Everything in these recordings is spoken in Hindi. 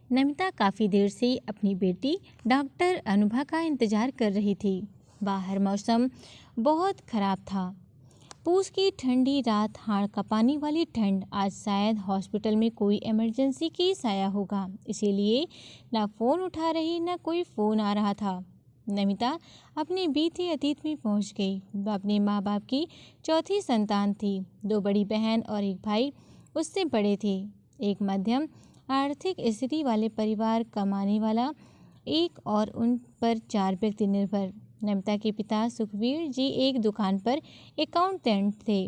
नमिता काफ़ी देर से अपनी बेटी डॉक्टर अनुभा का इंतज़ार कर रही थी। बाहर मौसम बहुत ख़राब था। पूस की ठंडी रात, हाड़ कांपने वाली ठंड। आज शायद हॉस्पिटल में कोई इमरजेंसी केस आया होगा, इसीलिए ना फ़ोन उठा रही ना कोई फ़ोन आ रहा था। नमिता अपने बीते अतीत में पहुंच गई। वह अपने माँ बाप की चौथी संतान थी। 2 बड़ी बहन और एक भाई उससे बड़े थे। एक मध्यम आर्थिक स्थिति वाले परिवार, कमाने वाला एक और उन पर 4 व्यक्ति निर्भर। नमिता के पिता सुखवीर जी एक दुकान पर अकाउंटेंट थे।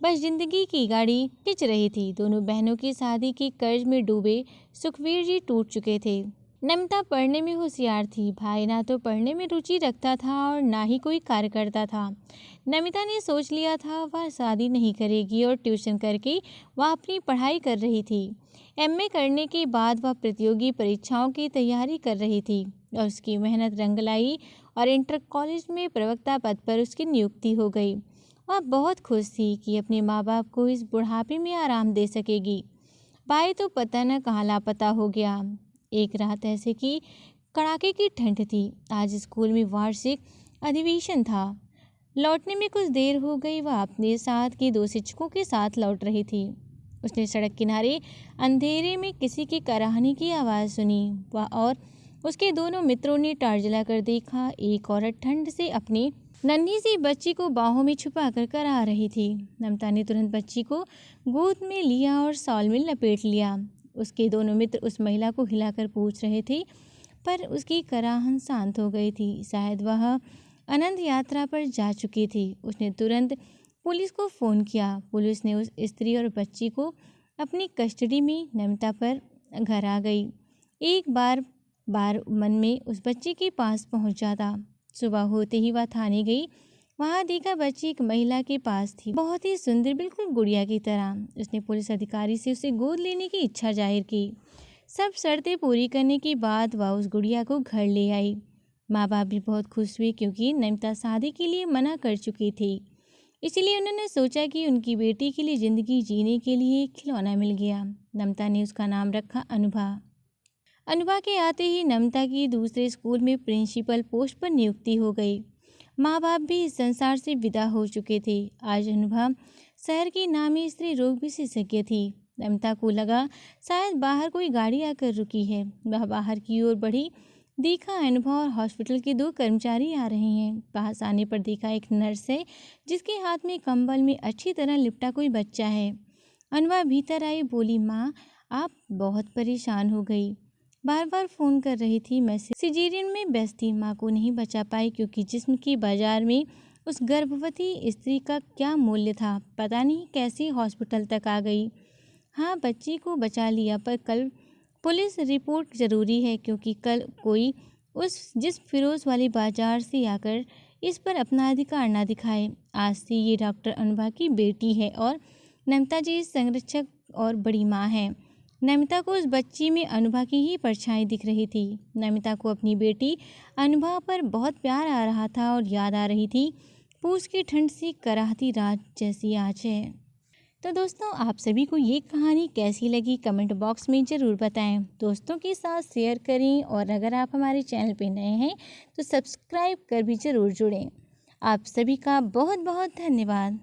बस जिंदगी की गाड़ी खिंच रही थी। दोनों बहनों की शादी के कर्ज में डूबे सुखवीर जी टूट चुके थे। नमिता पढ़ने में होशियार थी। भाई ना तो पढ़ने में रुचि रखता था और ना ही कोई कार्य करता था। नमिता ने सोच लिया था वह शादी नहीं करेगी और ट्यूशन करके वह अपनी पढ़ाई कर रही थी। एमए करने के बाद वह प्रतियोगी परीक्षाओं की तैयारी कर रही थी और उसकी मेहनत रंग लाई और इंटर कॉलेज में प्रवक्ता पद पर उसकी नियुक्ति हो गई। वह बहुत खुश थी कि अपने माँ बाप को इस बुढ़ापे में आराम दे सकेगी। भाई तो पता न कहाँ लापता हो गया। एक रात ऐसे कि कड़ाके की ठंड थी। आज स्कूल में वार्षिक अधिवेशन था। लौटने में कुछ देर हो गई। वह अपने साथ के 2 शिक्षकों के साथ लौट रही थी। उसने सड़क किनारे अंधेरे में किसी की कराहने की आवाज़ सुनी। वह और उसके दोनों मित्रों ने टार्च जलाकर देखा। एक औरत ठंड से अपनी नन्ही सी बच्ची को बाहों में छुपा कर करा रही थी। नमिता ने तुरंत बच्ची को गोद में लिया और शॉल में लपेट लिया। उसके दोनों मित्र उस महिला को हिलाकर पूछ रहे थे, पर उसकी कराहन शांत हो गई थी। शायद वह अनंत यात्रा पर जा चुकी थी। उसने तुरंत पुलिस को फ़ोन किया। पुलिस ने उस स्त्री और बच्ची को अपनी कस्टडी में नमिता पर घर आ गई। एक बार मन में उस बच्ची के पास पहुंच जाता। सुबह होते ही वह थाने गई। वहां देखा बच्ची एक महिला के पास थी, बहुत ही सुंदर, बिल्कुल गुड़िया की तरह। उसने पुलिस अधिकारी से उसे गोद लेने की इच्छा जाहिर की। सब शर्तें पूरी करने के बाद वह उस गुड़िया को घर ले आई। माँ बाप भी बहुत खुश हुए क्योंकि नमिता शादी के लिए मना कर चुकी थी। इसलिए उन्होंने सोचा कि उनकी बेटी के लिए ज़िंदगी जीने के लिए एक खिलौना मिल गया। नमिता ने उसका नाम रखा अनुभा। अनुभा के आते ही नमिता की दूसरे स्कूल में प्रिंसिपल पोस्ट पर नियुक्ति हो गई। माँ बाप भी इस संसार से विदा हो चुके थे। आज अनुभा शहर की नामी स्त्री रोग विशेषज्ञ थी। नमिता को लगा शायद बाहर कोई गाड़ी आकर रुकी है। वह बाहर की ओर बढ़ी। देखा अनुभा और हॉस्पिटल के 2 कर्मचारी आ रहे हैं। पास आने पर देखा एक नर्स है जिसके हाथ में कंबल में अच्छी तरह लिपटा कोई बच्चा है। अनुभा भीतर आई, बोली, माँ आप बहुत परेशान हो गई, बार बार फ़ोन कर रही थी। मैं सिजेरियन में व्यस्त थी, माँ को नहीं बचा पाई क्योंकि जिस्म की बाजार में उस गर्भवती स्त्री का क्या मूल्य था। पता नहीं कैसे हॉस्पिटल तक आ गई। हाँ, बच्ची को बचा लिया, पर कल पुलिस रिपोर्ट ज़रूरी है क्योंकि कल कोई जिस फिरोज़ वाली बाजार से आकर इस पर अपना अधिकार ना दिखाए। आज से ये डॉक्टर अनुभा की बेटी है और नमिता जी संरक्षक और बड़ी माँ है। नमिता को उस बच्ची में अनुभा की ही परछाई दिख रही थी। नमिता को अपनी बेटी अनुभा पर बहुत प्यार आ रहा था और याद आ रही थी पूस की ठंड से कराहती रात जैसी आज है। तो दोस्तों, आप सभी को ये कहानी कैसी लगी कमेंट बॉक्स में ज़रूर बताएं। दोस्तों के साथ शेयर करें और अगर आप हमारे चैनल पे नए हैं तो सब्सक्राइब कर भी ज़रूर जुड़ें। आप सभी का बहुत बहुत धन्यवाद।